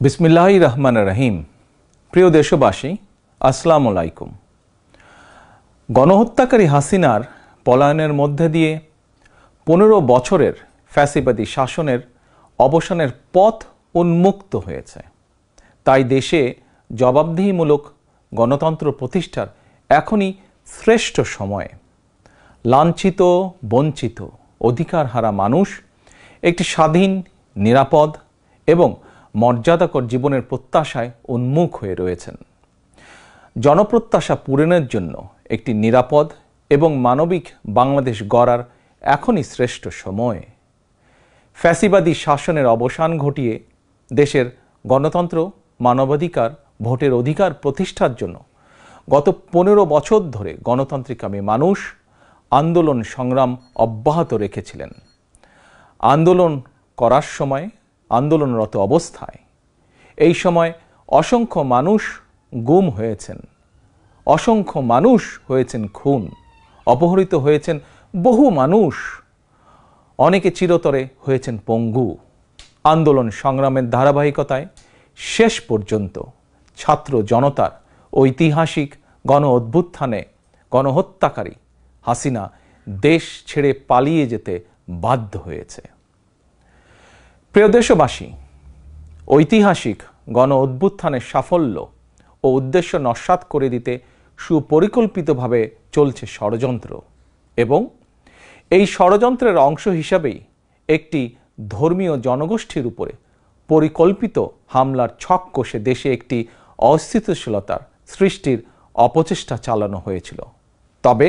বিসমিল্লাহির রহমানির রহিম। প্রিয় দেশবাসী, আসসালামু আলাইকুম। গণহত্যাকারী হাসিনার পলায়নের মধ্যে দিয়ে 15 বছরের ফ্যাসিবাদী শাসনের অবসানের পথ উন্মুক্ত হয়েছে। তাই দেশে জবাবদিহিমূলক গণতন্ত্র প্রতিষ্ঠার এখনই শ্রেষ্ঠ সময়। লাঞ্ছিত, বঞ্চিত, অধিকারহারা মানুষ একটি স্বাধীন, নিরাপদ এবং মর্যাদাকর জীবনের প্রত্যাশায় উন্মুখ হয়ে রয়েছেন। জনপ্রত্যাশা পূরণের জন্য একটি নিরাপদ এবং মানবিক বাংলাদেশ গড়ার এখনই শ্রেষ্ঠ সময়। ফ্যাসিবাদী শাসনের অবসান ঘটিয়ে দেশের গণতন্ত্র, মানবাধিকার, ভোটের অধিকার প্রতিষ্ঠার জন্য গত 15 বছর ধরে গণতান্ত্রিকামী মানুষ আন্দোলন সংগ্রাম অব্যাহত রেখেছিলেন। আন্দোলন করার সময়, আন্দোলনরত অবস্থায় এই সময় অসংখ্য মানুষ গুম হয়েছেন, অসংখ্য মানুষ হয়েছেন খুন, অপহৃত হয়েছেন বহু মানুষ, অনেকে চিরতরে হয়েছেন পঙ্গু। আন্দোলন সংগ্রামের ধারাবাহিকতায় শেষ পর্যন্ত ছাত্র জনতার ঐতিহাসিক গণ অভ্যুত্থানে গণহত্যাকারী হাসিনা দেশ ছেড়ে পালিয়ে যেতে বাধ্য হয়েছে। প্রিয় দেশবাসী, ঐতিহাসিক গণ অভ্যুত্থানের সাফল্য ও উদ্দেশ্য নস্যাৎ করে দিতে সুপরিকল্পিতভাবে চলছে ষড়যন্ত্র, এবং এই ষড়যন্ত্রের অংশ হিসাবেই একটি ধর্মীয় জনগোষ্ঠীর উপরে পরিকল্পিত হামলার ছক কষে দেশে একটি অস্থিতিশীলতার সৃষ্টির অপচেষ্টা চালানো হয়েছিল। তবে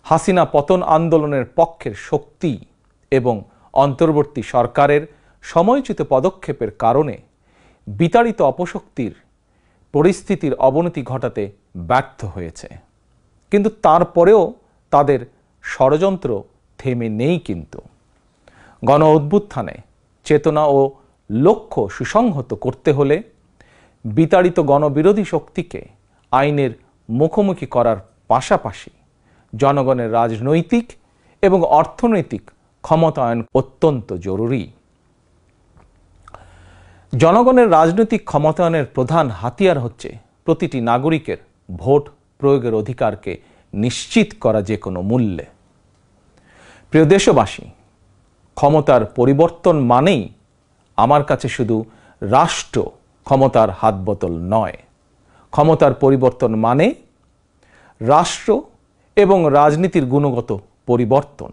হাসিনা পতন আন্দোলনের পক্ষের শক্তি এবং অন্তর্বর্তী সরকারের সময়োচিত পদক্ষেপের কারণে বিতাড়িত অপশক্তির পরিস্থিতির অবনতি ঘটাতে ব্যর্থ হয়েছে। কিন্তু তারপরেও তাদের ষড়যন্ত্র থেমে নেই। কিন্তু গণ অভ্যুত্থানে চেতনা ও লক্ষ্য সুসংহত করতে হলে বিতাড়িত গণবিরোধী শক্তিকে আইনের মুখোমুখি করার পাশাপাশি জনগণের রাজনৈতিক এবং অর্থনৈতিক ক্ষমতায়ন অত্যন্ত জরুরি। জনগণের রাজনৈতিক ক্ষমতায়নের প্রধান হাতিয়ার হচ্ছে প্রতিটি নাগরিকের ভোট প্রয়োগের অধিকারকে নিশ্চিত করা যে কোনো মূল্যে। প্রিয় দেশবাসী, ক্ষমতার পরিবর্তন মানেই আমার কাছে শুধু রাষ্ট্র ক্ষমতার হাতবোতল নয়। ক্ষমতার পরিবর্তন মানে রাষ্ট্র এবং রাজনীতির গুণগত পরিবর্তন।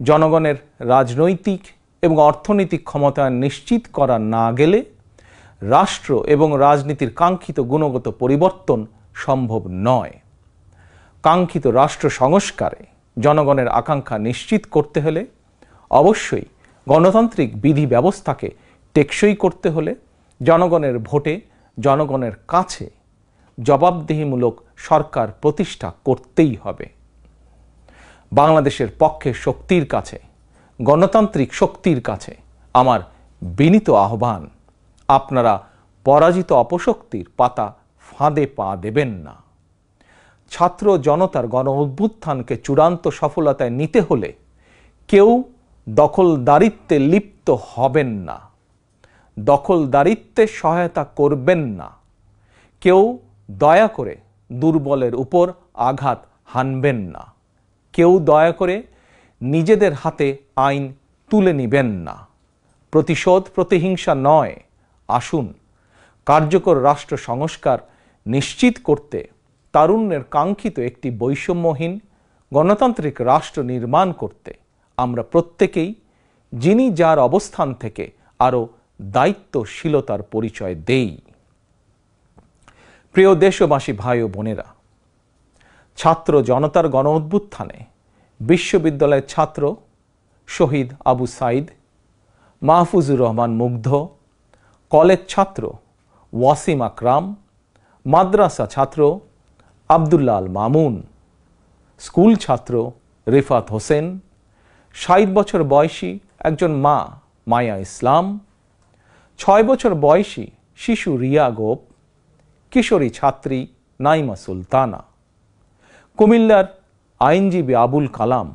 জনগণের রাজনৈতিক এবং অর্থনৈতিক ক্ষমতায়ন নিশ্চিত করা না গেলে রাষ্ট্র এবং রাজনীতির কাঙ্ক্ষিত গুণগত পরিবর্তন সম্ভব নয়। কাঙ্ক্ষিত রাষ্ট্র সংস্কারে জনগণের আকাঙ্ক্ষা নিশ্চিত করতে হলে অবশ্যই গণতান্ত্রিক বিধি ব্যবস্থাকে টেকসই করতে হলে জনগণের ভোটে জনগণের কাছে জবাবদিহিমূলক সরকার প্রতিষ্ঠা করতেই হবে। বাংলাদেশের পক্ষে শক্তির কাছে, গণতান্ত্রিক শক্তির কাছে আমার বিনীত আহ্বান, আপনারা পরাজিত অপশক্তির পাতা ফাঁদে পা দেবেন না। ছাত্র জনতার গণ অভ্যুত্থানকে চূড়ান্ত সফলতায় নিতে হলে কেউ দখলদারিত্বে লিপ্ত হবেন না, দখলদারিত্বে সহায়তা করবেন না, কেউ দয়া করে দুর্বলের উপর আঘাত হানবেন না, কেউ দয়া করে নিজেদের হাতে আইন তুলে নেবেন না। প্রতিশোধ, প্রতিহিংসা নয়। আসুন কার্যকর রাষ্ট্র সংস্কার নিশ্চিত করতে তারুণ্যের কাঙ্ক্ষিত একটি বৈষম্যহীন গণতান্ত্রিক রাষ্ট্র নির্মাণ করতে আমরা প্রত্যেকেই যিনি যার অবস্থান থেকে আরও দায়িত্বশীলতার পরিচয় দেই। প্রিয় দেশবাসী, ভাই ও বোনেরা, ছাত্র জনতার গণ অভ্যুত্থানে বিশ্ববিদ্যালয়ের ছাত্র শহীদ আবু সাইদ, মাহফুজুর রহমান মুগ্ধ, কলেজ ছাত্র ওয়াসিম আকরাম, মাদ্রাসা ছাত্র আবদুল্লাহ আল মামুন, স্কুল ছাত্র রিফাত হোসেন, 60 বছর বয়সী একজন মা মায়া ইসলাম, 6 বছর বয়সী শিশু রিয়া গোপ, কিশোরী ছাত্রী নাইমা সুলতানা, কুমিল্লার আইনজীবী আবুল কালাম,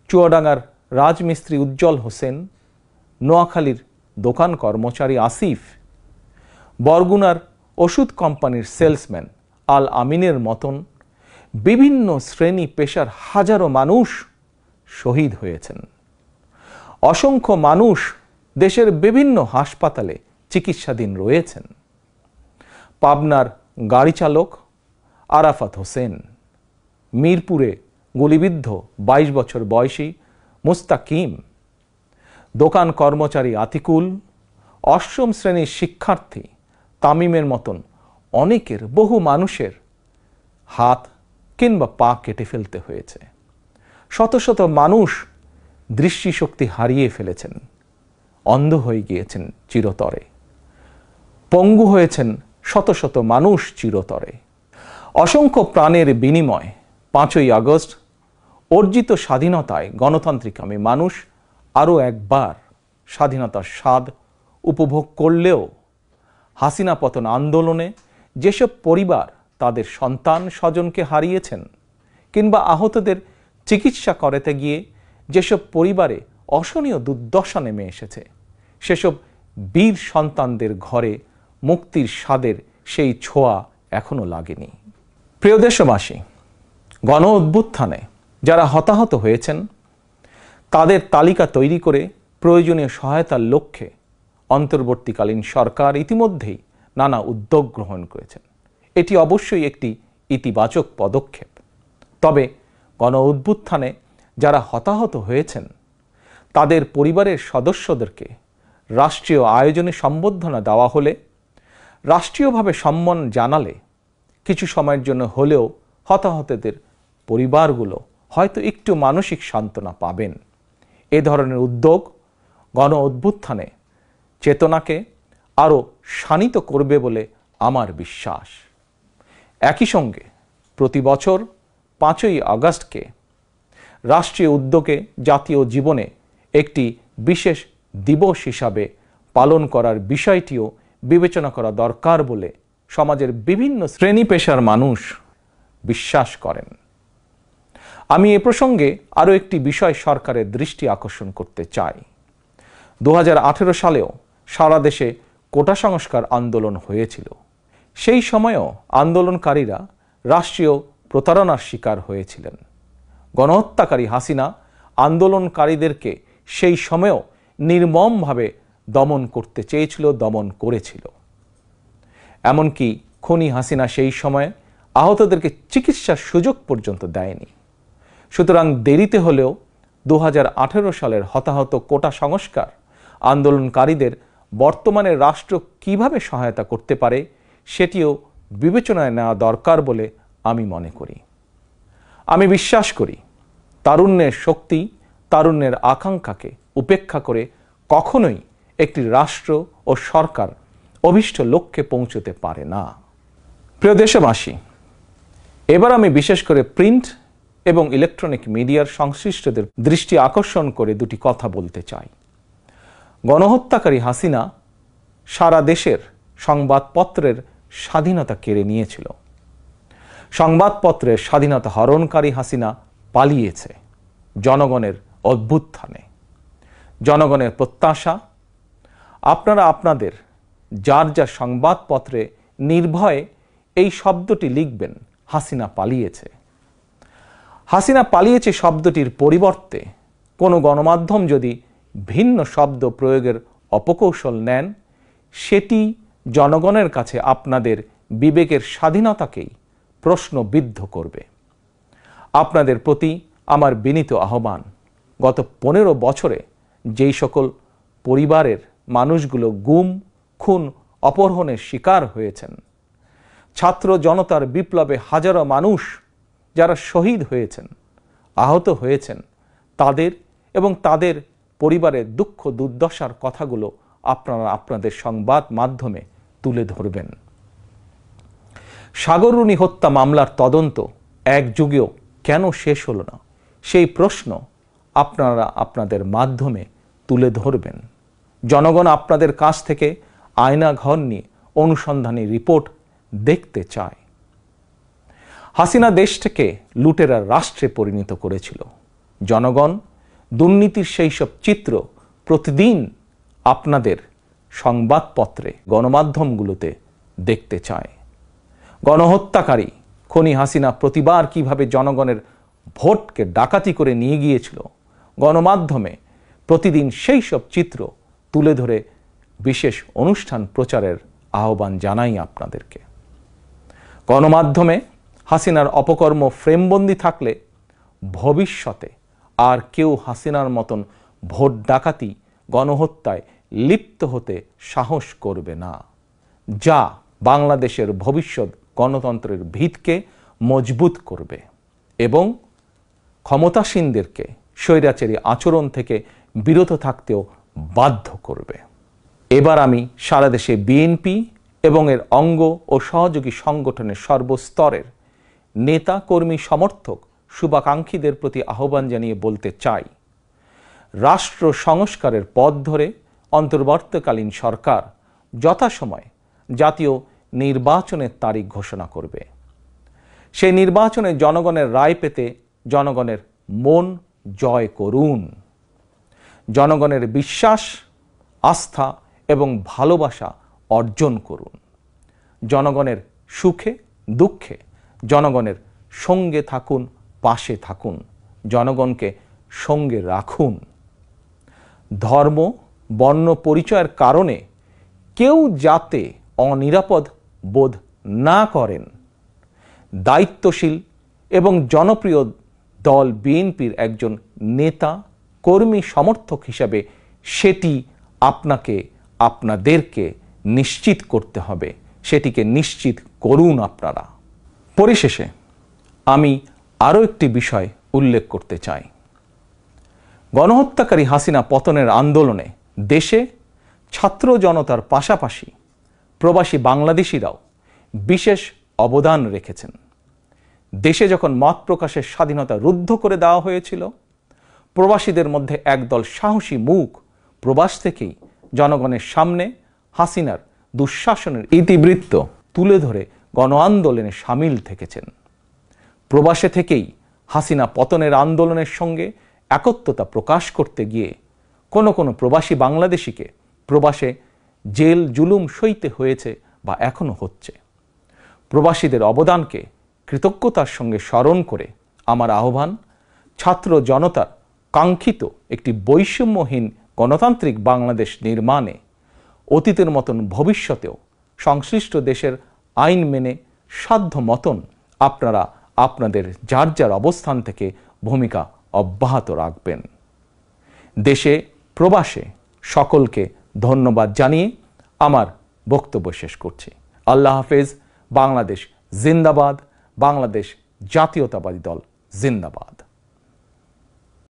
চুয়াডাঙ্গার রাজমিস্ত্রি উজ্জ্বল হোসেন, নোয়াখালীর দোকান কর্মচারী আসিফ, বরগুনার ওষুধ কোম্পানির সেলসম্যান আল আমিনের মতন বিভিন্ন শ্রেণী পেশার হাজারো মানুষ শহীদ হয়েছেন। অসংখ্য মানুষ দেশের বিভিন্ন হাসপাতালে চিকিৎসাধীন রয়েছেন। পাবনার গাড়ি চালক আরাফাত হোসেন, মিরপুরে গুলিবিদ্ধ 22 বছর বয়সী মুস্তাকিম, দোকান কর্মচারী আতিকুল, অষ্টম শ্রেণীর শিক্ষার্থী তামিমের মতন অনেকের, বহু মানুষের হাত কিংবা পা কেটে ফেলতে হয়েছে। শত শত মানুষ দৃষ্টিশক্তি হারিয়ে ফেলেছেন, অন্ধ হয়ে গিয়েছেন চিরতরে, পঙ্গু হয়েছেন শত শত মানুষ চিরতরে। অসংখ্য প্রাণের বিনিময় 5ই আগস্ট অর্জিত স্বাধীনতায় গণতান্ত্রিকামী মানুষ আরও একবার স্বাধীনতার স্বাদ উপভোগ করলেও হাসিনা পতন আন্দোলনে যেসব পরিবার তাদের সন্তান স্বজনকে হারিয়েছেন কিংবা আহতদের চিকিৎসা করাতে গিয়ে যেসব পরিবারে অসহনীয় দুর্দশা নেমে এসেছে, সেসব বীর সন্তানদের ঘরে মুক্তির স্বাদের সেই ছোঁয়া এখনো লাগেনি। প্রিয় দেশবাসী, গণ অভ্যুত্থানে যারা হতাহত হয়েছেন তাদের তালিকা তৈরি করে প্রয়োজনীয় সহায়তার লক্ষ্যে অন্তর্বর্তীকালীন সরকার ইতিমধ্যেই নানা উদ্যোগ গ্রহণ করেছেন। এটি অবশ্যই একটি ইতিবাচক পদক্ষেপ। তবে গণ অভ্যুত্থানে যারা হতাহত হয়েছেন তাদের পরিবারের সদস্যদেরকে রাষ্ট্রীয় আয়োজনে সম্বর্ধনা দেওয়া হলে, রাষ্ট্রীয়ভাবে সম্মান জানালে কিছু সময়ের জন্য হলেও হতাহতদের পরিবারগুলো হয়তো একটু মানসিক সান্ত্বনা পাবেন। এ ধরনের উদ্যোগ গণ অভ্যুত্থানে চেতনাকে আরও শানিত করবে বলে আমার বিশ্বাস। একই সঙ্গে প্রতি বছর 5ই আগস্টকে রাষ্ট্রীয় উদ্যোগে জাতীয় জীবনে একটি বিশেষ দিবস হিসাবে পালন করার বিষয়টিও বিবেচনা করা দরকার বলে সমাজের বিভিন্ন শ্রেণী পেশার মানুষ বিশ্বাস করেন। আমি এ প্রসঙ্গে আরও একটি বিষয় সরকারের দৃষ্টি আকর্ষণ করতে চাই। 2018 সালেও সারা দেশে কোটা সংস্কার আন্দোলন হয়েছিল। সেই সময়েও আন্দোলনকারীরা রাষ্ট্রীয় প্রতারণার শিকার হয়েছিলেন। গণহত্যাকারী হাসিনা আন্দোলনকারীদেরকে সেই সময়েও নির্মমভাবে দমন করতে চেয়েছিল, দমন করেছিল। এমনকি খুনি হাসিনা সেই সময়ে আহতদেরকে চিকিৎসার সুযোগ পর্যন্ত দেয়নি। সুতরাং দেরিতে হলেও 2018 সালের হতাহত কোটা সংস্কার আন্দোলনকারীদের বর্তমানে রাষ্ট্র কিভাবে সহায়তা করতে পারে সেটিও বিবেচনায় নেওয়া দরকার বলে আমি মনে করি। আমি বিশ্বাস করি তারুণ্যের শক্তি, তারুণ্যের আকাঙ্ক্ষাকে উপেক্ষা করে কখনোই একটি রাষ্ট্র ও সরকার অভীষ্ট লক্ষ্যে পৌঁছতে পারে না। প্রিয় দেশবাসী, এবার আমি বিশেষ করে প্রিন্ট এবং ইলেকট্রনিক মিডিয়ার সংশ্লিষ্টদের দৃষ্টি আকর্ষণ করে দুটি কথা বলতে চাই। গণহত্যাকারী হাসিনা সারা দেশের সংবাদপত্রের স্বাধীনতা কেড়ে নিয়েছিল। সংবাদপত্রের স্বাধীনতা হরণকারী হাসিনা পালিয়েছে জনগণের অভ্যুত্থানে। জনগণের প্রত্যাশা, আপনারা আপনাদের যার যার সংবাদপত্রে নির্ভয়ে এই শব্দটি লিখবেন, হাসিনা পালিয়েছে। হাসিনা পালিয়েছে শব্দটির পরিবর্তে কোনো গণমাধ্যম যদি ভিন্ন শব্দ প্রয়োগের অপকৌশল নেন, সেটি জনগণের কাছে আপনাদের বিবেকের স্বাধীনতাকেই প্রশ্নবিদ্ধ করবে। আপনাদের প্রতি আমার বিনীত আহ্বান, গত 15 বছরে যেই সকল পরিবারের মানুষগুলো গুম, খুন, অপহরণের শিকার হয়েছেন, ছাত্র জনতার বিপ্লবে হাজারো মানুষ যারা শহীদ হয়েছেন, আহত হয়েছেন, তাদের এবং তাদের পরিবারের দুঃখ দুর্দশার কথাগুলো আপনারা আপনাদের সংবাদ মাধ্যমে তুলে ধরবেন। সাগররুনি হত্যা মামলার তদন্ত এক যুগেও কেন শেষ হলো না, সেই প্রশ্ন আপনারা আপনাদের মাধ্যমে তুলে ধরবেন। জনগণ আপনাদের কাছ থেকে আয়নাঘর নিয়ে অনুসন্ধানী রিপোর্ট দেখতে চায়। হাসিনা দেশটাকে লুটেরার রাষ্ট্রে পরিণত করেছিল। জনগণ দুর্নীতির সেই সব চিত্র প্রতিদিন আপনাদের সংবাদপত্রে, গণমাধ্যমগুলোতে দেখতে চায়। গণহত্যাকারী খুনি হাসিনা প্রতিবার কিভাবে জনগণের ভোটকে ডাকাতি করে নিয়ে গিয়েছিল, গণমাধ্যমে প্রতিদিন সেই সব চিত্র তুলে ধরে বিশেষ অনুষ্ঠান প্রচারের আহ্বান জানাই আপনাদেরকে। গণমাধ্যমে হাসিনার অপকর্ম ফ্রেমবন্দি থাকলে ভবিষ্যতে আর কেউ হাসিনার মতন ভোট ডাকাতি, গণহত্যায় লিপ্ত হতে সাহস করবে না, যা বাংলাদেশের ভবিষ্যৎ গণতন্ত্রের ভিতকে মজবুত করবে এবং ক্ষমতাসীনদেরকে স্বৈরাচারী আচরণ থেকে বিরত থাকতেও বাধ্য করবে। এবার আমি সারা দেশে বিএনপি এবং এর অঙ্গ ও সহযোগী সংগঠনের সর্বস্তরের নেতা, কর্মী, সমর্থক, শুভাকাঙ্ক্ষীদের প্রতি আহ্বান জানিয়ে বলতে চাই, রাষ্ট্র সংস্কারের পথ ধরে অন্তর্বর্তীকালীন সরকার যথাসময়ে জাতীয় নির্বাচনের তারিখ ঘোষণা করবে। সেই নির্বাচনে জনগণের রায় পেতে জনগণের মন জয় করুন। জনগণের বিশ্বাস, আস্থা এবং ভালোবাসা অর্জন করুন। জনগণের সুখে দুঃখে জনগণের সঙ্গে থাকুন, পাশে থাকুন, জনগণকে সঙ্গে রাখুন। ধর্ম, বর্ণ পরিচয়ের কারণে কেউ যাতে অনিরাপদ বোধ না করেন, দায়িত্বশীল এবং জনপ্রিয় দল বিএনপির একজন নেতা, কর্মী, সমর্থক হিসাবে সেটি আপনাদেরকে নিশ্চিত করতে হবে। সেটিকে নিশ্চিত করুন আপনারা। পরিশেষে আমি আরও একটি বিষয় উল্লেখ করতে চাই। গণহত্যাকারী হাসিনা পতনের আন্দোলনে দেশে ছাত্র জনতার পাশাপাশি প্রবাসী বাংলাদেশিরাও বিশেষ অবদান রেখেছেন। দেশে যখন মত প্রকাশের স্বাধীনতা রুদ্ধ করে দেওয়া হয়েছিল, প্রবাসীদের মধ্যে একদল সাহসী মুখ প্রবাস থেকেই জনগণের সামনে হাসিনার দুঃশাসনের ইতিবৃত্ত তুলে ধরে গণ আন্দোলনে সামিল থেকেছেন। প্রবাসে থেকেই হাসিনা পতনের আন্দোলনের সঙ্গে একত্বতা প্রকাশ করতে গিয়ে কোনো প্রবাসী বাংলাদেশিকে প্রবাসে জেল জুলুম সইতে হয়েছে বা এখনো হচ্ছে। প্রবাসীদের অবদানকে কৃতজ্ঞতার সঙ্গে স্মরণ করে আমার আহ্বান, ছাত্র জনতার কাঙ্ক্ষিত একটি বৈষম্যহীন গণতান্ত্রিক বাংলাদেশ নির্মাণে অতীতের মতন ভবিষ্যতেও সংশ্লিষ্ট দেশের আইন মেনে সাধ্য মতন আপনারা আপনাদের যার যার অবস্থান থেকে ভূমিকা অব্যাহত রাখবেন। দেশে প্রবাসে সকলকে ধন্যবাদ জানিয়ে আমার বক্তব্য শেষ করছি। আল্লাহ হাফেজ। বাংলাদেশ জিন্দাবাদ। বাংলাদেশ জাতীয়তাবাদী দল জিন্দাবাদ।